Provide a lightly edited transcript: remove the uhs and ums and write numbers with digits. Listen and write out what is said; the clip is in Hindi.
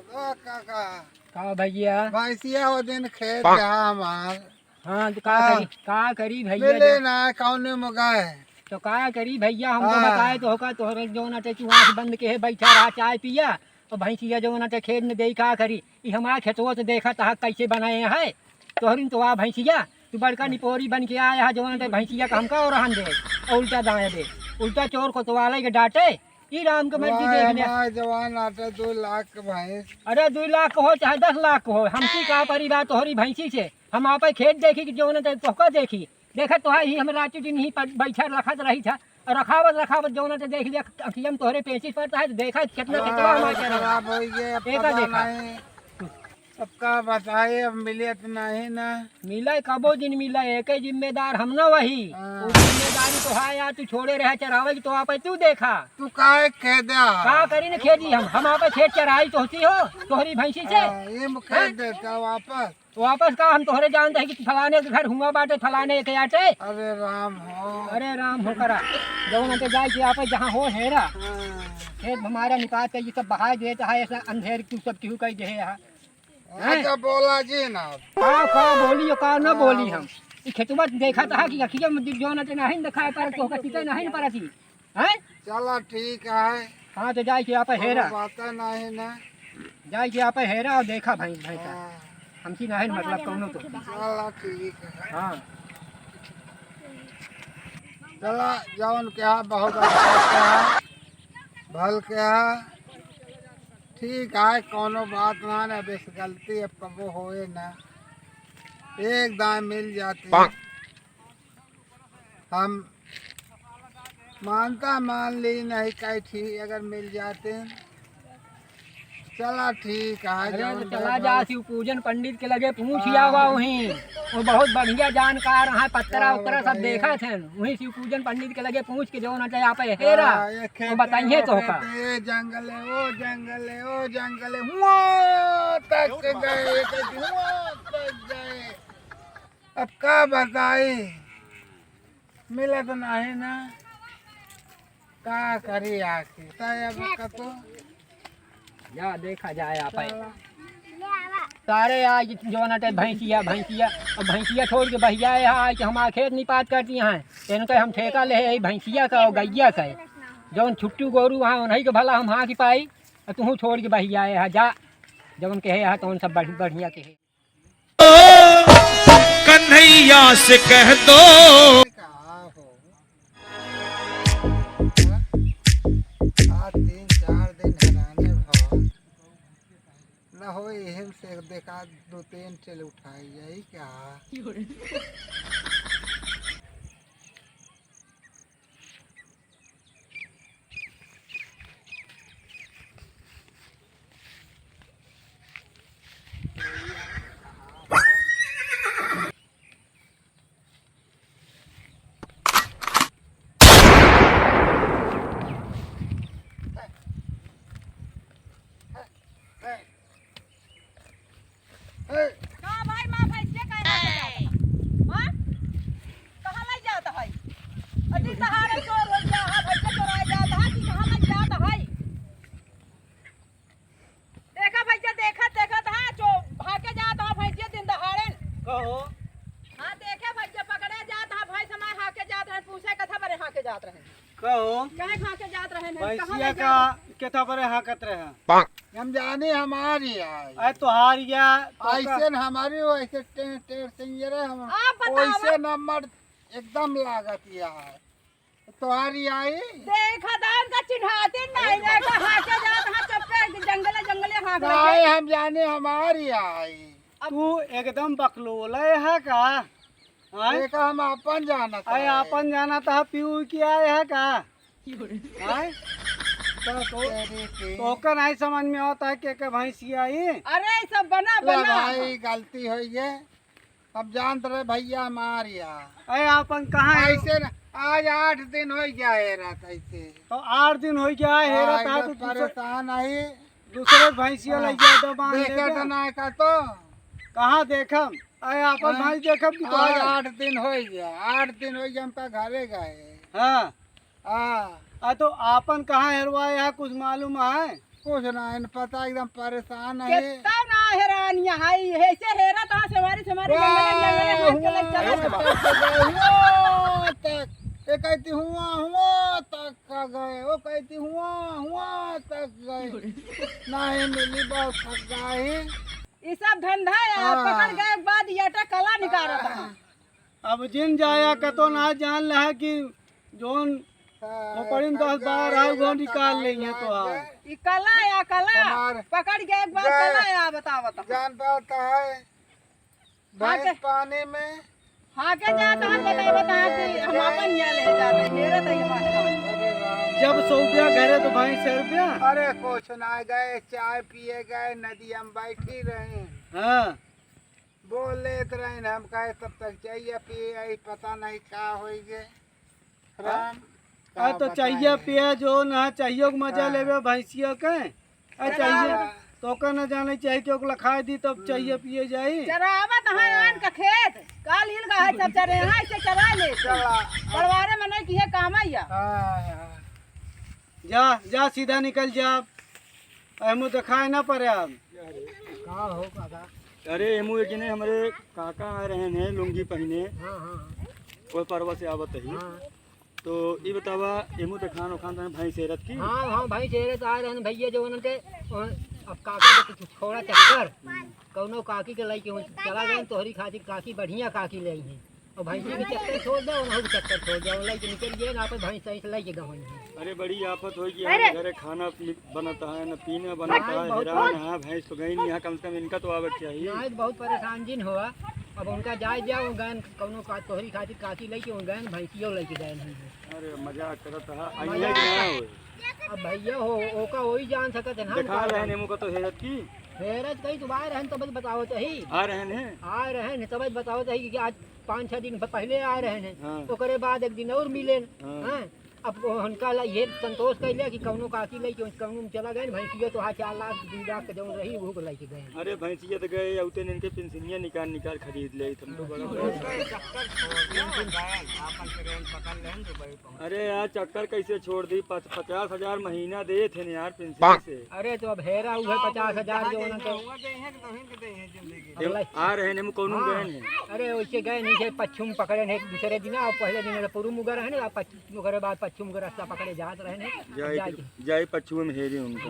तो काका का भैया भैंसिया वो दिन खेत जा हमार हाँ तो हाँ। का करी भैया मिले ना कौने मुगा है तो का करी भैया हम तो हाँ। बताए तो होगा तोहरे जो ना चुहा बंद के है बैठा रहा चाय पिया और भैंसिया जो ना खेत में दे का करी ई हमारा खेतवा तो देखा तहा कैसे बनाए है तोहरी तो आ भैंसिया तू बड़का निपोरी बन के आया है जो ना भैंसिया का हमका और रहन दे और उल्टा दाएं दे उल्टा चोर को तो वाले के डांटे ई राम के मर्जी देख ले हमारे जवान आटे 2 लाख के भैंस अरे 2 लाख को हो चाहे 10 लाख को हो हमसी का परिवार तोहरी भैंसी से हम आप खेत देखी कि जो न तोहका देखी देखा तो ही हम रात दिन ही बैठा रखत रही था और रखावत जो न देख लिया अखियम तोहरे पेची पड़ता है तो देखा कितना कितना हमारा खराब हो गए अब एक पता देखा। नहीं सबका बताए अब मिले तो नहीं ना मिला कबो दिन मिला एक ही जिम्मेदार हम ना वही हाँ। वो जिम्मेदारी तो है यार तू छोड़े रहे चरावे की तो आप तू देखा तू काहे कह दिया का करी न खेती हम आप खेत चराई तो होती हो तोहरी भैंसी से ये कह देता वापस वापस का हम तोहरे जानते हैं कि फलाने के घर हुआ बाटे फलाने के आटे अरे राम हो अरे राम हो करा जब पे जाए कि आप जहाँ हो हेरा हाँ। खेत हमारा निकाल के ये सब बहा देता है ऐसा अंधेर तू सब क्यों कह दे है अच्छा बोला जी ना का बोली का न बोली हम ई खेतवा देखा था कि अखिया में जो न नहीं दिखाई पर तो कति नहीं पर थी हैं चला ठीक है हां तो जाए कि आप हेरा बात नहीं ना जाए कि आप हेरा और देखा भाई का हाँ। हमकी नहीं मतलब कौनो तो चला ठीक है हां चला जौन क्या बहुत अच्छा क्या भल क्या ठीक है कोनो बात ना ना बस गलती अब कबो होए ना एक दाम मिल जाती हम मानता मान ली नहीं कहीं ठीक अगर मिल जाते चला ठीक है अरे तो जौन चला है जा शिव पूजन पंडित के लगे पूछ आवा वहीं वो बहुत बढ़िया जानकार है पत्रा उत्तरा सब देखा थे वहीं शिव पूजन पंडित के लगे पूछ के जो ना चाहे आप हेरा हाँ, ये वो बताइए तो का ये जंगल है वो जंगल है वो जंगल है वहाँ तक गए कहती वहाँ तक गए अब क्या बताई मिला तो नहीं ना क्या करी आखिर तय अब कतो जा देखा जाए आप सारे आज जो ना भैंसिया भैंसिया और भैंसिया छोड़ के भैया आज हमारा खेत निपात करती हैं इनका हम ठेका ले भैंसिया का और गैया का जौन छुट्टू गोरू वहाँ उन्हीं के भला हम हाँ की पाई और तू छोड़ के भैया है जा जब कहे है तो सब बढ़िया के कन्हैया से कह दो आज 3-4 दिन हराने भाव न हो एहम से देखा 2-3 चल उठाई यही क्या भाई माँ भैंसिया कहाँ लग जाता है अति सहारे चोर हो गया हाँ भैंसिया चोराया जाता है कि कहाँ लग जाता है देखा भैंसिया देखा था जो भागे जाता है भैंसिया दिन दहाड़े कहो हाँ देखे भैंसिया पकड़े जाता है भैंस हमारे हाके जात रहे पूछे कथा बरे हाके जात रहे कहो कहे हाके जात रहे भैंसिया का केता परे हाकत रहे हम जाने हमारी आई अरे तोहार या ऐसे न हमारी वैसे टेढ़ सिंगरे हम आप बताओ। वैसे नंबर एकदम लागत यार तुम्हारी आई देखा था उनका चिन्हाते नहीं देखा हाके जात हाँ चुपके जंगले हाँक नहीं हम जाने हमारी आई तू एकदम बकलोले है का देखा हम अपन जाना अरे अपन जाना था पीऊ की आए है का आए तो का नहीं समझ में आता है के भैंसिया आई अरे सब बना बना भाई गलती हुई है अब जानत रहे भैया हमारी आ अरे अपन कहाँ है ऐसे न, आज 8 दिन हो गया है रात ऐसे तो 8 दिन हो गया है हेरा था तो परेशान आई दूसरे भैंसिया लग गया तो बांध देखे तो लेगा ना का तो कहाँ देखम अरे अपन भाई देखम कि तो आज 8 दिन हो गया 8 दिन हो गया हम तो घरे गए हाँ हाँ तो आपन कहाँ हेरवाए है कुछ मालूम है कुछ ना है पता, एकदम परेशान है। कितना ना हैरान यहाँ ऐसे हेरा तो हमारी जंगल तक ये कहती हुआ तक का गए, वो कहती हुआ तक गए, नहीं मिली, बहुत थक गए। ये सब धंधा है, पकड़ गए के बाद ये कला निकाल रहा। अब जिन जाया कतो ना जान लहा कि जोन पकड़ी 10-12 है वो निकाल लेंगे तो ये कला या कला पकड़ गए एक बार कला या बताओ तो जान पाता है भैंस पानी में हाँ के जाता है बता कि हम अपन यहाँ ले जाते हैं, मेरा तो ये बात है। जब 100 रुपया घरे तो भाई 100 रुपया। अरे कुछ ना गए, चाय पिए गए, नदी हम बैठी रहे, हाँ बोल लेते रहे, हम कहे तब तक चाहिए पिए, पता नहीं का होइगे राम। तो चाहिए पिए जो ना चाहिए मजा लेवे भैंसिया के चाहिए तो का न जाने चाहिए कि ओकला खाए दी तब चाहिए पिए जाई। चरावत है आन का खेत काल हिल गए सब चरे हैं से चरा ले परवारे में नहीं किए काम आया। जा सीधा निकल जा, एमू तो खाए ना पड़े अब। का हो काका? अरे एमू एक जने हमारे काका आ रहे हैं लुंगी पहने, वो परवा से आवत ही। तो ये बतावा एमू तो खान भाई सेरत की। हाँ भाई चेहरे तो आ रहे हैं भैया जो उनके अब काका के छोड़ा चक्कर कौनो काकी के लाई के चला गए तोहरी खातिर काकी बढ़िया काकी ले हैं और भैंसी के चक्कर छोड़ दो उन्होंने के चक्कर छोड़ जाओ लाई के निकल गए ना पर भैंस सही से लाई के गाँव में। अरे बड़ी आफत होगी, हमारे घरे खाना बनता है न पीना बनता है, हैरान है। भैंस तो गई नहीं यहाँ, कम से कम इनका तो आवक चाहिए। आज बहुत परेशान जिन हुआ, अब उनका जाए जाओ गए कौनो का तोहरी खातिर काकी लाई के गए भैंसियों लाई के गए नहीं। अरे मजाक करता है अब भैया हो ओका वही जान सकते हैं दिखा रहे हैं का तो हैरत की हैरत कहीं तुम आए रहे तब बताओ चाहिए आ रहे हैं तब बताओ चाहिए कि आज 5-6 दिन पहले आ रहे हैं। हाँ। ओकरे बाद एक दिन और मिले हाँ। हैं। अब उनका ये संतोष कैले कि कौनो काकी लाई के कौनो में चला गए भैंसिया तो 4 लाख 2 लाख के जो रही वो को लाई के गए। अरे भैंसिया तो गए उतने इनके पेंशनिया निकाल खरीद ले तुम तो बड़ा। अरे यार चक्कर कैसे छोड़ दी, 50,000 महीना दे थे यार पेंशन से। अरे तो अब हेरा हुआ 50,000 जो आ रहे हैं कौन गए हैं। अरे वैसे गए नहीं पश्चिम पकड़े नहीं दूसरे दिन और पहले दिन पूर्व मुगर है ना पश्चिम मुगर बाद पश्चिम का रास्ता पकड़े जाते रहे जाए पश्चिम में हेरे उनका।